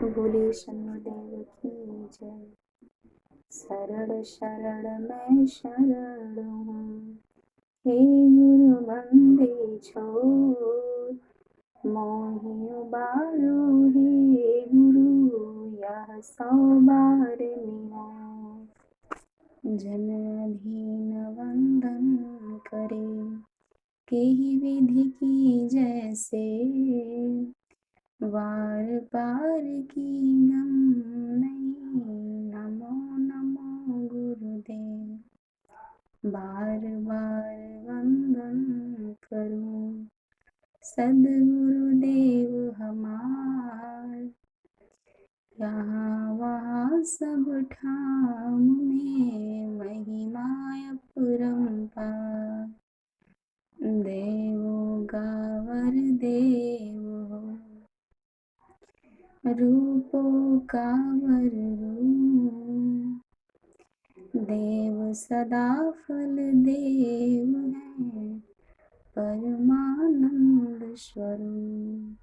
बोले शनिदेव की जय। शरण शरण मैं शरण हूँ, हे गुरु बंदे छोड़ मोहि उबारो हे गुरु, यह 100 बार निहोर। जन अधीन वंदन करे, केहि विधि की जैसे, वार पार की गम नहीं, नमो नमो गुरुदेव। बार बार वंदन करूं सद्गुरुदेव हमार, यहाँ वहाँ सब ठाम में महिमा अपरंपार। देवो गावर देव हो, रूपो कावर रूप, देव सदा फल देव है, परमानंद स्वरूप।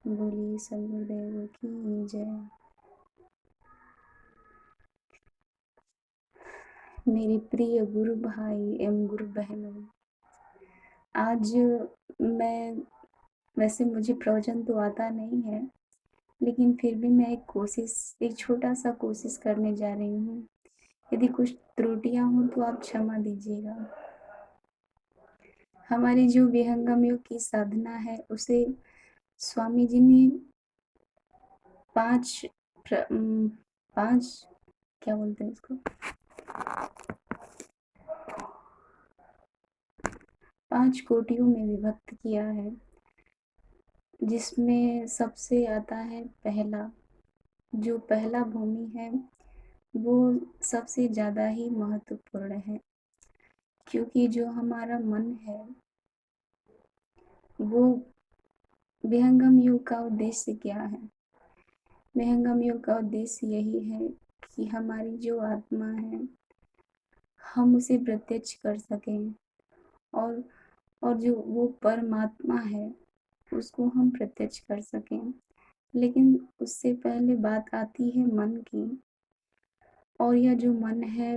बोलिए सद्गुरुदेव की जय। मेरे प्रिय गुरु भाई एवं गुरु बहनों, आज मैं, वैसे मुझे प्रवचन तो आता नहीं है, लेकिन फिर भी मैं एक छोटा सा कोशिश करने जा रही हूँ। यदि कुछ त्रुटियां हों तो आप क्षमा दीजिएगा। हमारी जो विहंगम योग की साधना है उसे स्वामी जी ने पांच क्या बोलते हैं इसको, 5 कोटियों में विभक्त किया है, जिसमें सबसे आता है पहला। जो पहला भूमि है वो सबसे ज़्यादा ही महत्वपूर्ण है, क्योंकि जो हमारा मन है वो, विहंगम योग का उद्देश्य क्या है? विहंगम योग का उद्देश्य यही है कि हमारी जो आत्मा है हम उसे प्रत्यक्ष कर सकें, और जो वो परमात्मा है उसको हम प्रत्यक्ष कर सकें। लेकिन उससे पहले बात आती है मन की, और यह जो मन है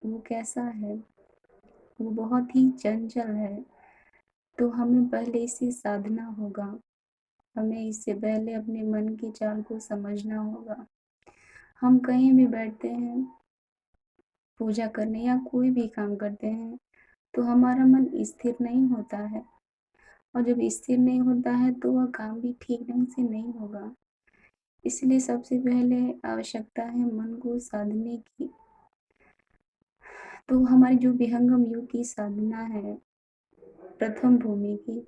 वो कैसा है? वो बहुत ही चंचल है। तो हमें पहले इसे साधना होगा, हमें इससे पहले अपने मन की चाल को समझना होगा। हम कहीं भी बैठते हैं पूजा करने या कोई भी काम करते हैं तो हमारा मन स्थिर नहीं होता है, और जब स्थिर नहीं होता है तो वह काम भी ठीक ढंग से नहीं होगा। इसलिए सबसे पहले आवश्यकता है मन को साधने की। तो हमारी जो विहंगम योग की साधना है प्रथम भूमि की,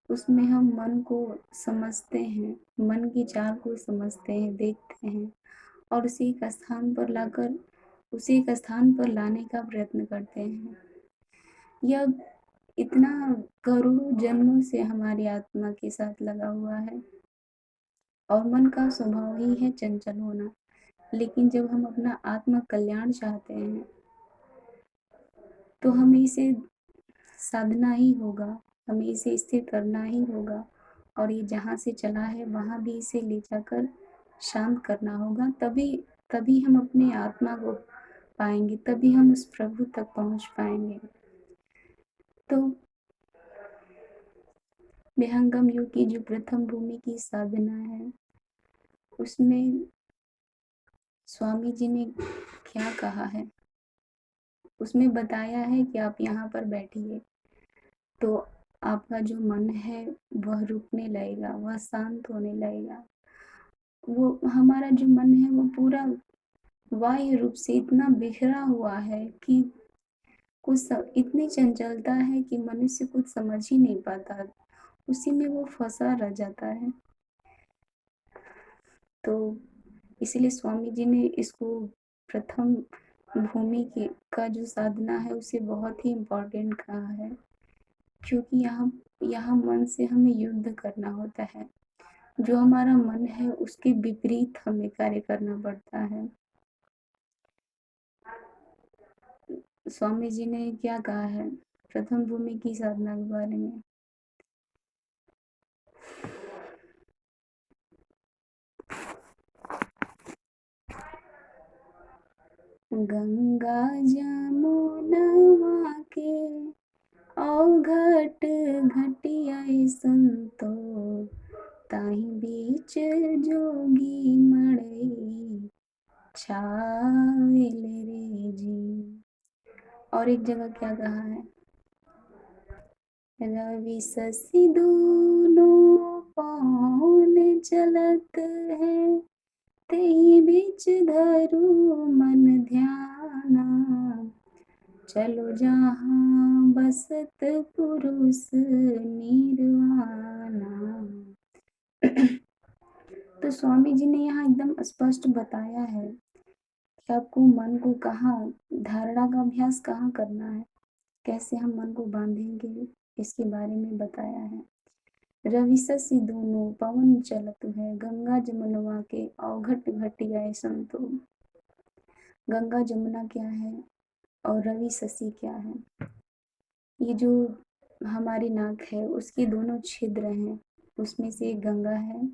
उसमें हम मन को समझते हैं, मन की चाल को समझते हैं, देखते हैं, और उसे एक स्थान पर लाने का प्रयत्न करते हैं। यह इतना करोड़ों जन्मों से हमारी आत्मा के साथ लगा हुआ है, और मन का स्वभाव ही है चंचल होना। लेकिन जब हम अपना आत्म कल्याण चाहते हैं तो हमें इसे साधना ही होगा, हमें इसे स्थिर करना ही होगा, और ये जहाँ से चला है वहाँ भी इसे ले जाकर शांत करना होगा। तभी तभी हम अपने आत्मा को पाएंगे, तभी हम उस प्रभु तक पहुँच पाएंगे। तो विहंगम योग की जो प्रथम भूमि की साधना है उसमें स्वामी जी ने क्या कहा है, उसमें बताया है कि आप यहाँ पर बैठिए तो आपका जो मन है वह रुकने लगेगा, वह शांत होने लगेगा। वो हमारा जो मन है वो पूरा बाह्य रूप से इतना बिखरा हुआ है कि इतनी चंचलता है कि मनुष्य कुछ समझ ही नहीं पाता, उसी में वो फंसा रह जाता है। तो इसलिए स्वामी जी ने इसको प्रथम भूमि की का जो साधना है उसे बहुत ही इम्पोर्टेंट कहा है, क्योंकि यहाँ मन से हमें युद्ध करना होता है। जो हमारा मन है उसके विपरीत हमें कार्य करना पड़ता है। स्वामी जी ने क्या कहा है प्रथम भूमि की साधना के बारे में? गंगा जमुनवा के अवघट घटिया संतो, ताहि बीच जोगी मड़ई छावेल रे जी। और एक जगह क्या कहा है, रवि शशि दोनों पवन चलत है, तेहि बीच धरु मन ध्याना, चलो जहाँ बसत पुरुष निर्वाणा। तो स्वामी जी ने यहाँ एकदम स्पष्ट बताया है कि आपको मन को कहाँ, धारणा का अभ्यास कहाँ करना है, कैसे हम मन को बांधेंगे, इसके बारे में बताया है। रवि शशि दोनों पवन चलत है, गंगा जमुनवा के अवघट घटिया संतो। गंगा जमुना क्या है और रवि शशि क्या है? ये जो हमारी नाक है उसके दोनों छिद्र हैं, उसमें से एक गंगा है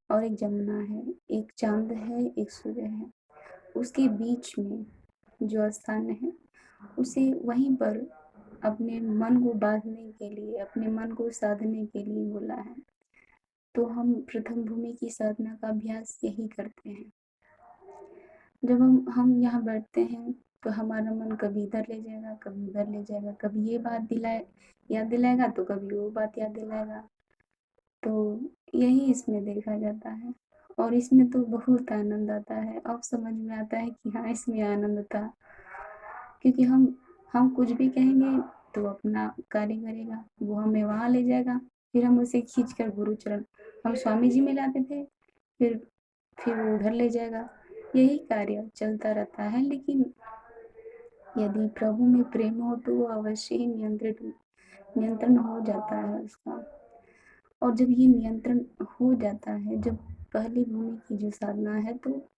और एक जमुना है, एक चांद है एक सूर्य है। उसके बीच में जो स्थान है उसे वहीं पर अपने मन को बांधने के लिए, अपने मन को साधने के लिए बोला है। तो हम प्रथम भूमि की साधना का अभ्यास यही करते हैं। जब हम यहाँ बैठते हैं तो हमारा मन कभी इधर ले जाएगा, कभी उधर ले जाएगा, कभी ये बात याद दिलाएगा तो कभी वो बात याद दिलाएगा। तो यही इसमें देखा जाता है और इसमें तो बहुत आनंद आता है। अब समझ में आता है कि हाँ इसमें आनंद था, क्योंकि हम कुछ भी कहेंगे तो अपना कार्य करेगा, वो हमें वहाँ ले जाएगा, फिर हम उसे खींच कर गुरुचरण, हम स्वामी जी में लाते थे, फिर वो उधर ले जाएगा। यही कार्य चलता रहता है। लेकिन यदि प्रभु में प्रेम हो तो वो अवश्य ही नियंत्रण हो जाता है उसका। और जब ये नियंत्रण हो जाता है, जब पहली भूमि की जो साधना है, तो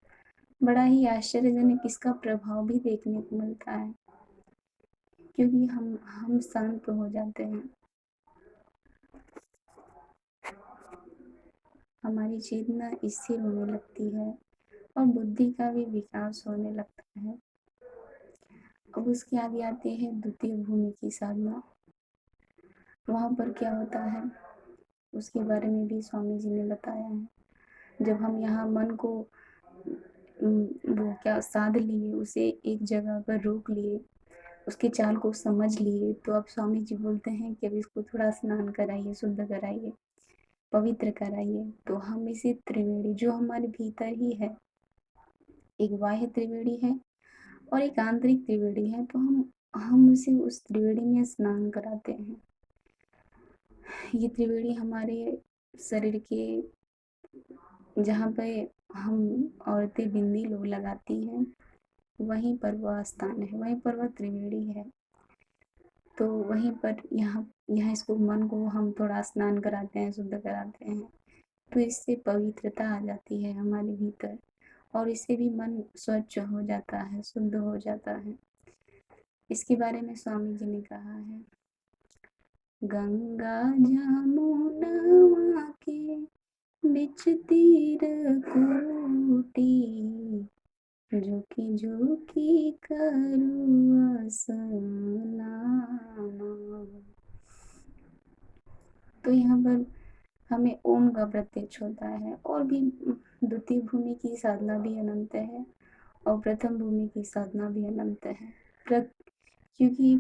बड़ा ही आश्चर्यजनक इसका प्रभाव भी देखने को मिलता है, क्योंकि हम शांत हो जाते हैं, हमारी चेतना स्थिर होने लगती है और बुद्धि का भी विकास होने लगता है। अब उसके आगे आते हैं द्वितीय भूमि की साधना। वहाँ पर क्या होता है उसके बारे में भी स्वामी जी ने बताया है। जब हम यहाँ मन को वो क्या साध लिए, उसे एक जगह पर रोक लिए, उसके चाल को समझ लिए, तो अब स्वामी जी बोलते हैं कि अब इसको थोड़ा स्नान कराइए, शुद्ध कराइए, पवित्र कराइए। तो हम इसे त्रिवेणी, जो हमारे भीतर ही है, एक बाह्य त्रिवेणी है और एक आंतरिक त्रिवेणी है, तो हम उसे उस त्रिवेणी में स्नान कराते हैं। ये त्रिवेणी हमारे शरीर के, जहाँ पे हम औरतें बिंदी लोग लगाती हैं, वहीं पर वह स्थान है, वहीं पर वह त्रिवेणी है। तो वहीं पर यहाँ यहाँ इसको मन को हम थोड़ा स्नान कराते हैं, शुद्ध कराते हैं, तो इससे पवित्रता आ जाती है हमारे भीतर और इससे भी मन स्वच्छ हो जाता है, शुद्ध हो जाता है। इसके बारे में स्वामी जी ने कहा है, गंगा जमुनवा के बिच तीर कोटी, झुकी करुआ स्नाना। तो यहाँ पर हमें ओम का प्रत्यक्ष होता है। और भी द्वितीय भूमि की साधना भी अनंत है और प्रथम भूमि की साधना भी अनंत है, क्योंकि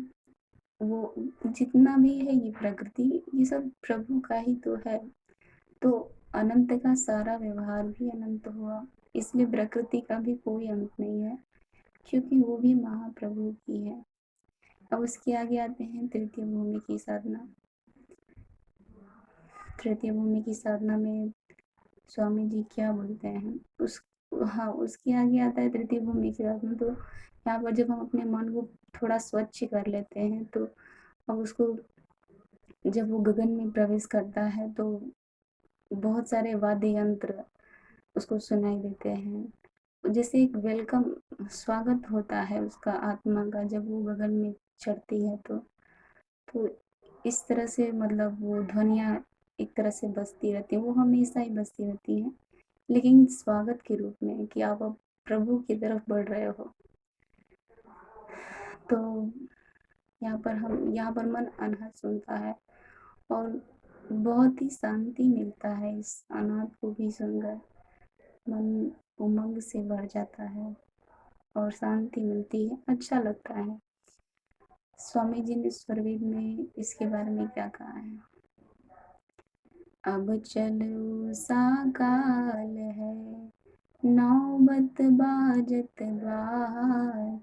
वो जितना भी है ये प्रकृति, ये सब प्रभु का ही तो है। तो अनंत का सारा व्यवहार भी अनंत हुआ, इसलिए प्रकृति का भी कोई अंत नहीं है, क्योंकि वो भी महाप्रभु की है। अब उसके आगे आते हैं तृतीय भूमि की साधना। तृतीय भूमि की साधना में स्वामी जी क्या बोलते हैं, उसके आगे आता है तृतीय भूमि की साधना। तो यहाँ पर जब हम अपने मन को थोड़ा स्वच्छ कर लेते हैं, तो अब उसको जब वो गगन में प्रवेश करता है तो बहुत सारे वाद्य यंत्र उसको सुनाई देते हैं, जैसे एक वेलकम, स्वागत होता है उसका आत्मा का जब वो गगन में चढ़ती है। तो इस तरह से मतलब वो ध्वनियाँ एक तरह से बजती रहती हैं, वो हमेशा ही बजती रहती हैं, लेकिन स्वागत के रूप में कि आप अब प्रभु की तरफ बढ़ रहे हो। तो यहाँ पर मन अनहद सुनता है और बहुत ही शांति मिलता है। इस अनाथ को भी सुनकर मन उमंग से भर जाता है और शांति मिलती है, अच्छा लगता है। स्वामी जी ने स्वरवेद में इसके बारे में क्या कहा है? अब चलो साकाल है, नौबत बाजत द्वार,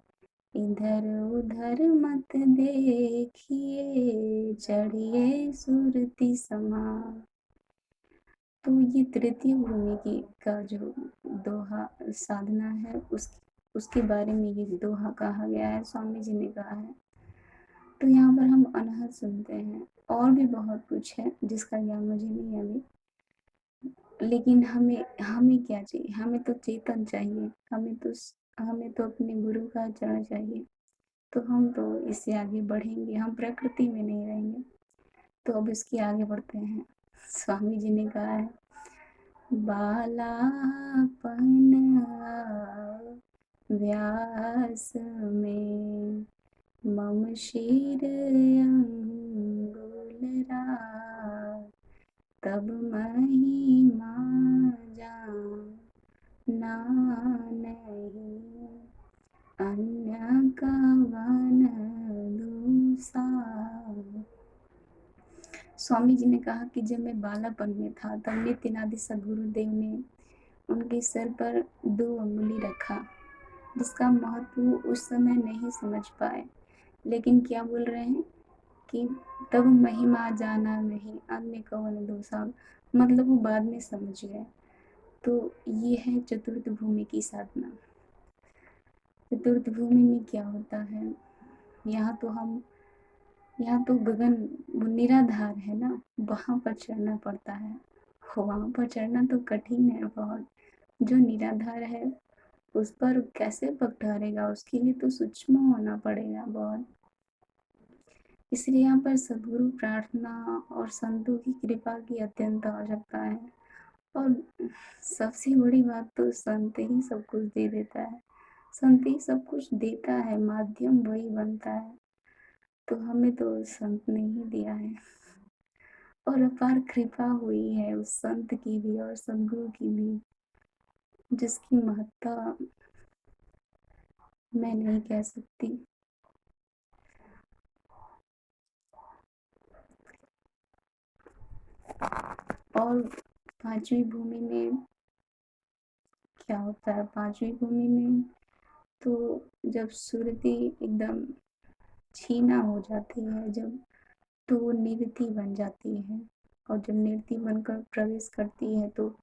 इधर उधर मत देखिए, चढ़िए सुरति समा। तो ये तृतीय भूमि की का जो दोहा साधना है उसके बारे में ये दोहा कहा गया है, स्वामी जी ने कहा है। तो यहाँ पर हम अनहद सुनते हैं, और भी बहुत कुछ है जिसका ज्ञान मुझे नहीं है अभी, लेकिन हमें हमें क्या चाहिए? हमें तो चेतन चाहिए, हमें तो अपने गुरु का चरण चाहिए। तो हम तो इससे आगे बढ़ेंगे, हम प्रकृति में नहीं रहेंगे। तो अब इसके आगे बढ़ते हैं। स्वामी जी ने कहा है, बालापन व्यास में, मम शिर अंगुल राग, तब महिमा जाना नहीं, अन्य कवन दूसा। स्वामी जी ने कहा कि जब मैं बालापन में था तब नित्यानंद सदगुरुदेव ने उनके सर पर 2 अंगुली रखा, जिसका महत्व वो उस समय नहीं समझ पाए। लेकिन क्या बोल रहे हैं कि तब महिमा जाना नहीं, अन्य कवन दूसा, मतलब वो बाद में समझ गए। तो ये है चतुर्थ भूमि की साधना। चतुर्थ भूमि में क्या होता है? यहाँ तो गगन वो निराधार है ना, वहाँ पर चढ़ना पड़ता है। वहाँ पर चढ़ना तो कठिन है बहुत। जो निराधार है उस पर कैसे पग ठहरेगा? उसके लिए तो सूक्ष्म होना पड़ेगा बहुत। इसलिए यहाँ पर सद्गुरु प्रार्थना और संतों की कृपा की अत्यंत आवश्यकता है। और सबसे बड़ी बात तो संत ही सब कुछ दे देता है। संत ही सब कुछ देता है, माध्यम वही बनता है। तो हमें तो संत ने ही दिया है और अपार कृपा हुई है उस संत की भी और सद्गुरु की भी, जिसकी महत्ता मैं नहीं कह सकती। और पांचवी भूमि में क्या होता है? पांचवी भूमि में तो जब सुरति एकदम छीना हो जाती है, जब तो वो निरति बन जाती है, और जब निरति बनकर प्रवेश करती है तो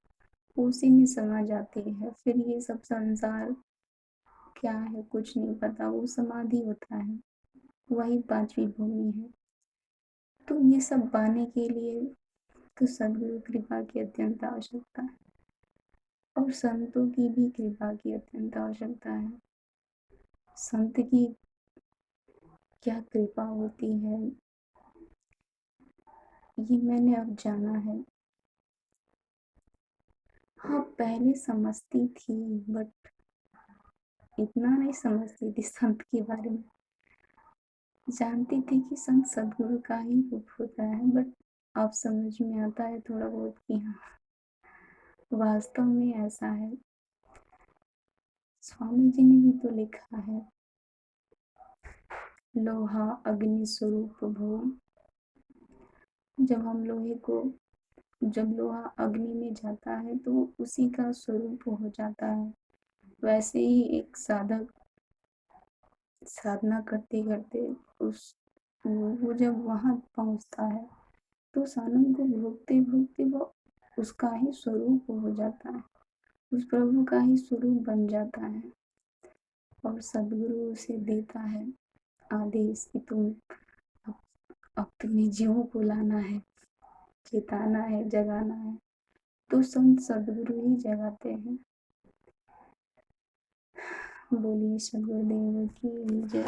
उसी में समा जाती है। फिर ये सब संसार क्या है कुछ नहीं पता, वो समाधि होता है, वही पांचवी भूमि है। तो ये सब पाने के लिए तो सद्गुरु कृपा की अत्यंत आवश्यकता है और संतों की भी कृपा की अत्यंत आवश्यकता है। संत की क्या कृपा होती है ये मैंने अब जाना है। हाँ, पहले समझती थी बट इतना नहीं समझती थी संत के बारे में। जानती थी कि संत सद्गुरु का ही रूप होता है, बट अब समझ में आता है थोड़ा बहुत कि हाँ, वास्तव में ऐसा है। स्वामी जी ने भी तो लिखा है, लोहा अग्नि स्वरूप भो। जब लोहा अग्नि में जाता है तो उसी का स्वरूप हो जाता है। वैसे ही एक साधक साधना करते करते उस वो जब वहां पहुंचता है तो उस आनंद को भोगते भोगते वो उसका ही स्वरूप हो जाता है, उस प्रभु का ही स्वरूप बन जाता है। और सदगुरु उसे देता है आदेश कि अब तुम्हें जीवों को लाना है, चेताना है, जगाना है। तो संत सदगुरु ही जगाते हैं। बोलिए सदगुरुदेव की जय।